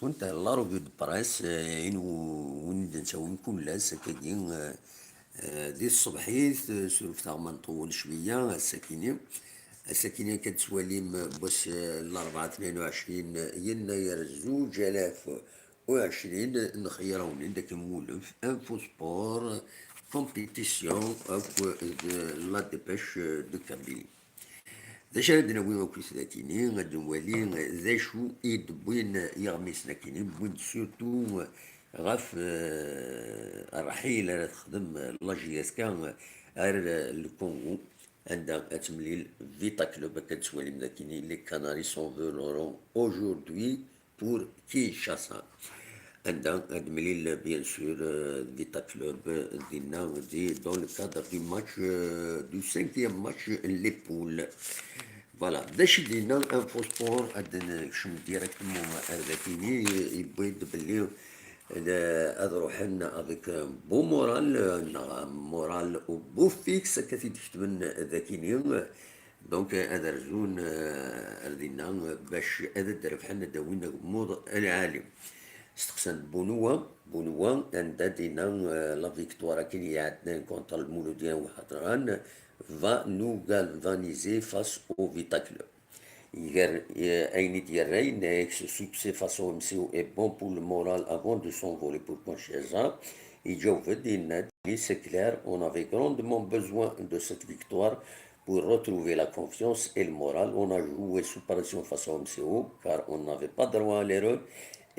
كنت لا ريفيو دو برايس وين نساوي كل سكاكين دي الصبحيت سولفتها ما نطول شوية الساكنة كتسواليم باش الأربعة 22 يناير 2020 نخيرون داك المولف انفو سبور كومبيتيسيون اكو لا ديباش دو كابيل ذا شاد نوي وكل ثلاثيني غادي نولي ذا شو يدبوين يغمس لكن بوين سورتو غاف الرحيل راه تخدم لاجياس كان غير الكونغو عندها اتمليل فيتا كلوب كتسوالي مداكيني لي كاناري سون فولورون اوجوردي بور كينشاسا عندها ادمليل بيان سور فيتا كلوب دينا دي دون لو كادر دي ماتش دو سانكيام ماتش لي بول فوالا باش دينا انفو سبور عندنا شم ديريكتومون هذاكيني يبيض باللي هذا روحنا افيك بو مورال و بو فيكس كثير تكتبن ذاكيني دونك هذا رزون ردينا باش هذا درب حنا داوينا موضوع العالم استقسم بونوا عندها دينا لا فيكتوار كي عندنا كونتر المولوديان وحضران va nous galvaniser face au Vita Club. Aïnit Yerrein, ce succès face au MCO est bon pour le moral avant de s'envoler pour Conchesa. Et c'est clair, on avait grandement besoin de cette victoire pour retrouver la confiance et le moral. On a joué sous pression face au MCO car on n'avait pas droit à l'erreur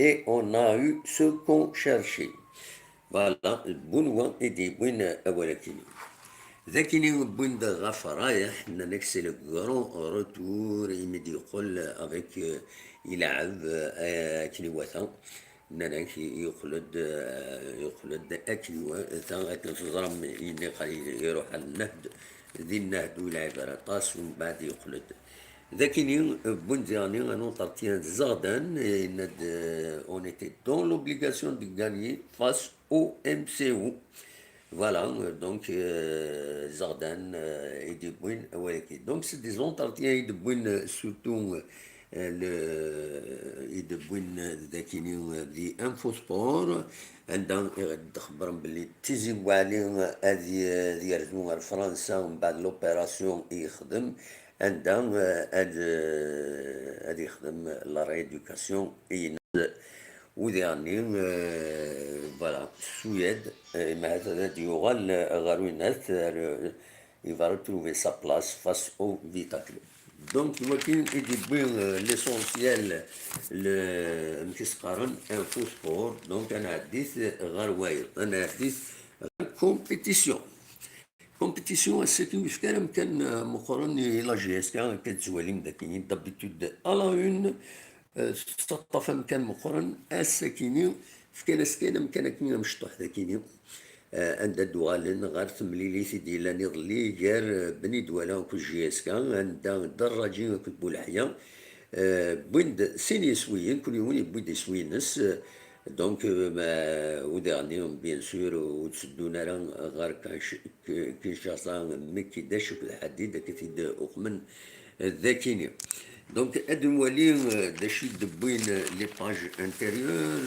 et on a eu ce qu'on cherchait. Voilà, Bounoua et des Bouin Awalakini. ذاكيني بوين دا غاف رايح حنا نكسي لو كغرون روتور يمدي يقول افيك يلعب كني واثا نانك يخلد اكني واثا اكن زرم يروح النهد ذي النهد ويلعب راطاس ومن بعد يخلد ذاكيني بوين دياني انو طرتيان زغدان ند اون ايتي دون لوبليغاسيون دو غانيي فاس او ام سي او. Voilà, donc Zardan et de Bouin, ouais, donc c'est des entretiens et de Bouin, surtout et de Bouin ذاكيني دي انفوسبور عندهم تخبرهم باللي تيزي وعليهم هذه يرجعون لفرنسا ومن بعد لوبيراسيون يخدم عندهم هذا يخدم لا ريدوكاسيون ودياني فوالا السويد مع هذا يغال غاروينات il va retrouver sa place face au Vita Club. Donc, il y a l'essentiel, le مكسقارن info sport. Donc, أنا حديث غرواير أنا حديث compétition. كومبيتيسيون السيتي في كلام كان مؤخرا لا جي اس كان كتزوالي مداكينين دابيتود الا اون تطفى مكان مؤخرا الساكيني في كان سكينه مكان كينا مشطوح ذاكيني عند دوالن غير تمليليت ديال نضلي غير بني دوالا كل جي اس كان عند دراجي كتبو الحياه بويند سيني سويين كل يوم بويند سوينس دونك ودانيهم بيان سور وتسدونا راه غير كينشاسا مكي داش الحديد كتيد أخمن ذاكيني دونك ادموالي داشي دبوين لي باج انتيريور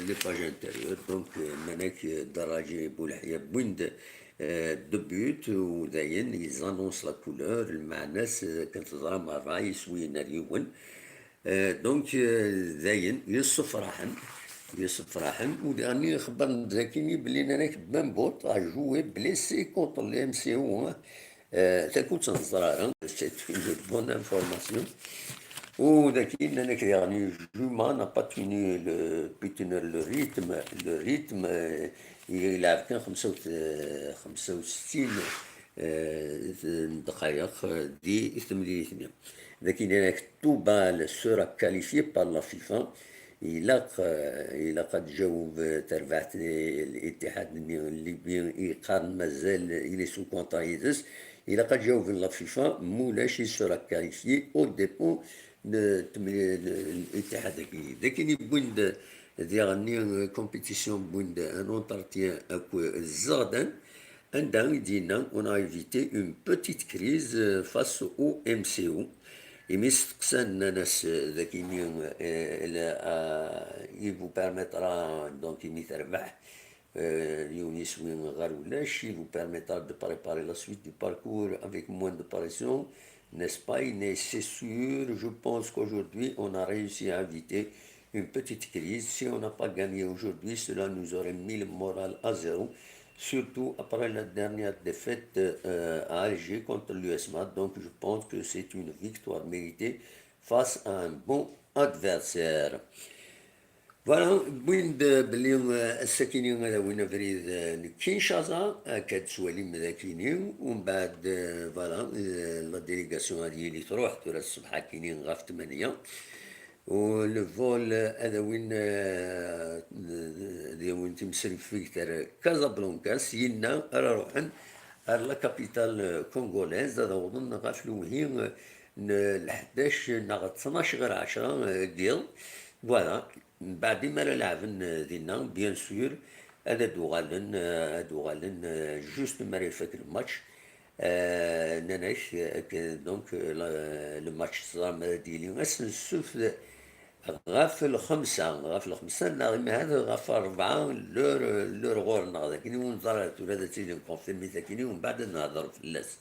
لي باج انتيريور دونك مناك دراجي بولحيا بويند دو بوت وداين يزانونس لا كولور المعناس كنتظرا مع الرايس وين ريون دونك داين يوسف راحن وداني خبرني ذاكيني بلي انا كبان بوط جوي بليسي كونتر لي ام سي او تكون تنظر سيت اون بون انفورماسيون وداكي انا يعني جوما n'a pas tenu le rythme يلعب كان 65 دقائق دي 88 لكن انا توبال سورا كاليفي بار لا فيفا إلا قد جاوب تربعت الاتحاد الليبي يقارن مازال إلي سو كونتايدس إلا قد جاوب لا فيفا مولاش سورا كاليفي أو ديبون الاتحاد لكن بوند ديالني كومبيتيسيون بوند ان اونترتيان اكو الزغدان عندها يدينا اون ا ايفيتي اون بوتيت كريز فاس او ام سي او يمستقسان ناس ذاكيني il vous permettra, donc, il vous permettra de préparer la suite du parcours avec moins de pression, n'est-ce pas? Mais c'est sûr, je pense qu'aujourd'hui, on a réussi à éviter une petite crise. Si on n'a pas gagné aujourd'hui, cela nous aurait mis le moral à zéro, surtout après la dernière défaite à Alger contre l'USMA. Donc je pense que c'est une victoire méritée face à un bon adversaire. فوالا بوين بلي الساكنين هذا وين فريد كينشازا كتسوالي مذاكينين ومن بعد فوالا لا ديليغاسيون هذه اللي تروح ترى الصبح كاينين غا في 8 والفول هذا وين تمسري فيك ترى كازابلانكا سينا راه روحن لا كابيتال كونغوليز هذا وظن غا في الوهين ل 11 ناغ 12 غير 10 ديال فوالا من بعد ما لعبن دينا بيان سور هادو غالن جوست ما فاك الماتش ناناش دونك لو ماتش صار ديالي اسنسوف غاف الخمسة ناغم هذا غاف 4 لور غورنا ذاكني ونظرت ولا تيلي نكونفيرمي ذاكني ومن بعد نهضر في اللاس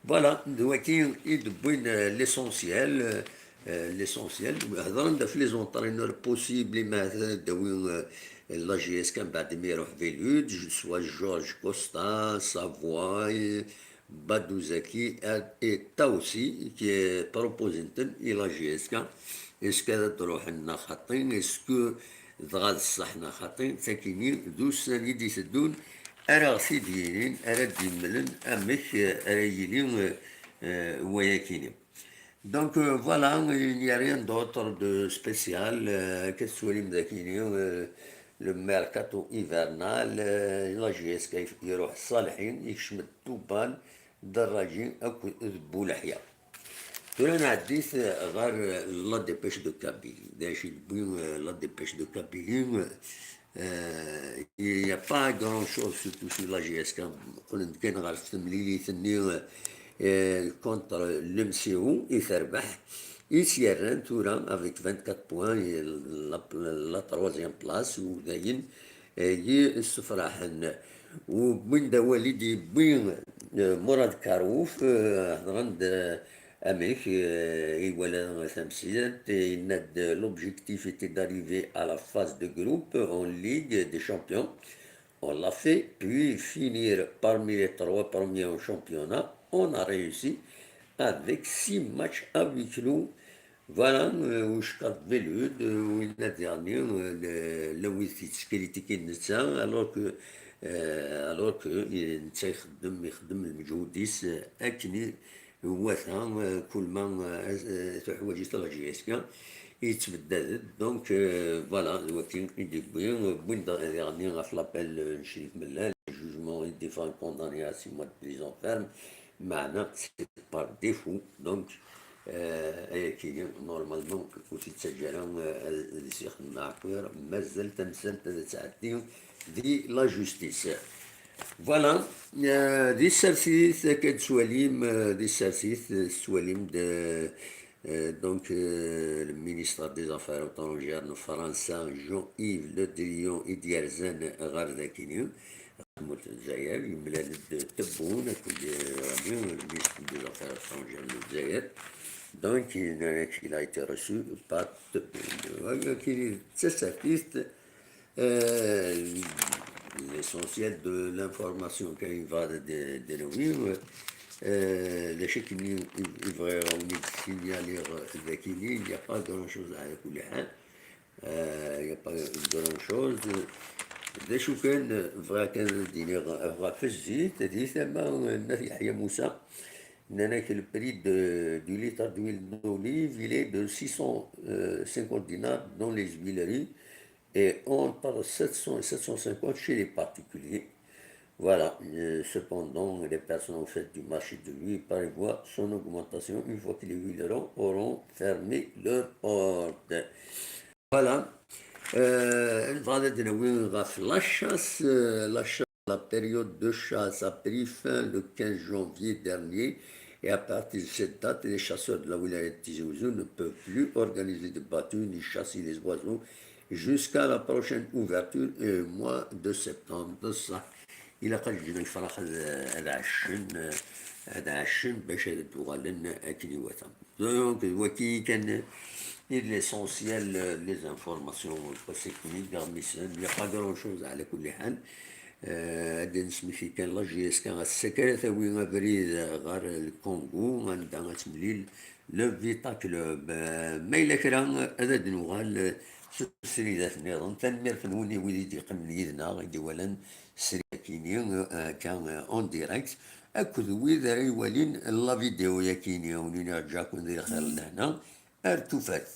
فوالا دلوقتي يدبوين ليسونسيال ليسونسيال هضرنا في لي زونطرينور بوسيبل ما داوين لا جي اس كان بعد ما يروح فيلود سوا جورج كوستا سافواي بادوزاكي اي تاوسي كي بروبوزنتن الى جي اس كان اسكو تروح لنا خاطين اسكو ضغط الصحنا خاطين ساكنين دوس ثاني دي سدون أرى سيديين أرى ديملن أمك أرى يلين وياكيني Donc voilà, il n'y a rien d'autre de spécial que soit le mercato hivernal, la GSK يروح الصالحين يكشم التوبان دراجين أكو ذبو لحيا. تولي عديت غير لا ديبيش دو كابيلي داش يبين لا ديبيش دو كابيلي il n'y a pas grand chose surtout sur la GSK قلنا كان غير في تمليلي ثني contre l'MCO يتربح يتيرن تورا avec 24 points la troisième place وداين يستفراحن وبين دا والدي بين مراد كاروف هضرند Amérique, et voilà, l'objectif était d'arriver à la phase de groupe en Ligue des Champions. On l'a fait, puis finir parmi les 3 premiers en championnat. On a réussi avec 6 matchs à huis clos. Voilà, où je cadre Velud, où il a dernier, le Wittitz critiqué Nitsa, alors que il يخدم المجهوديس أكني وثان كل ما تحويج تاع جي اس كا يتبدل دونك فوالا دلوقتي يدير بوين يعني غاف لابيل نشريك من الجوجمون ديفان كونداني ا 6 mois de prison ferme معنا سي بار ديفو دونك كي نورمالمون كنت تسجل اللي يخدم معك مازال تمثال تعدي دي لا جوستيس Voilà, des services que des services سواليم de donc le ministre des Affaires étrangères الفرنسا Jean-Yves Le Drian يديرزان غير ذاكينيو خدمة الجزائر يملا تبون le ministre des Affaires étrangères de الجزائر donc il a été reçu par qui services l'essentiel de l'information qu'il va dénover. Les chèques livreurs, on signaler il n'y a pas grand-chose à écouler. Il n'y a pas grand-chose. Des chouken, vrai qu'un dîner va faire c'est-à-dire Yahya Moussa, que le prix du litre d'huile d'olive, il est de 650 dinars dans les huileries et entre 700 et 750 chez les particuliers. Voilà, cependant, les personnes en fait du marché de l'huile prévoient son augmentation une fois que les huilerons auront fermé leurs portes. Voilà. La période de chasse a pris fin le 15 janvier dernier et à partir de cette date, les chasseurs de la wilaya de Tizi Ouzou ne peuvent plus organiser de battues ni chasser les oiseaux jusqu'à la prochaine ouverture mois de septembre. بصح إلا قال جينا الفرح هذا عشن باش تغلن أكني وثم. دونك وكي كان l'essentiel les informations techniques il n'y a pas grand chose على كل حال. هذا نسمي كان لاجيس كان السكرة ثوي غبريد غار الكونغو عندها تمليل لو فيتا كلوب ما إلا كرا هذا دنوغال سريدات نظام تنمير فنوني ويدي قمن يدنا غيدي ولن سريكيني كان اون ديريكت اكد ويد ريوالين لا فيديو ياكيني ونينا جاكون ذي خلنا هنا ارتفات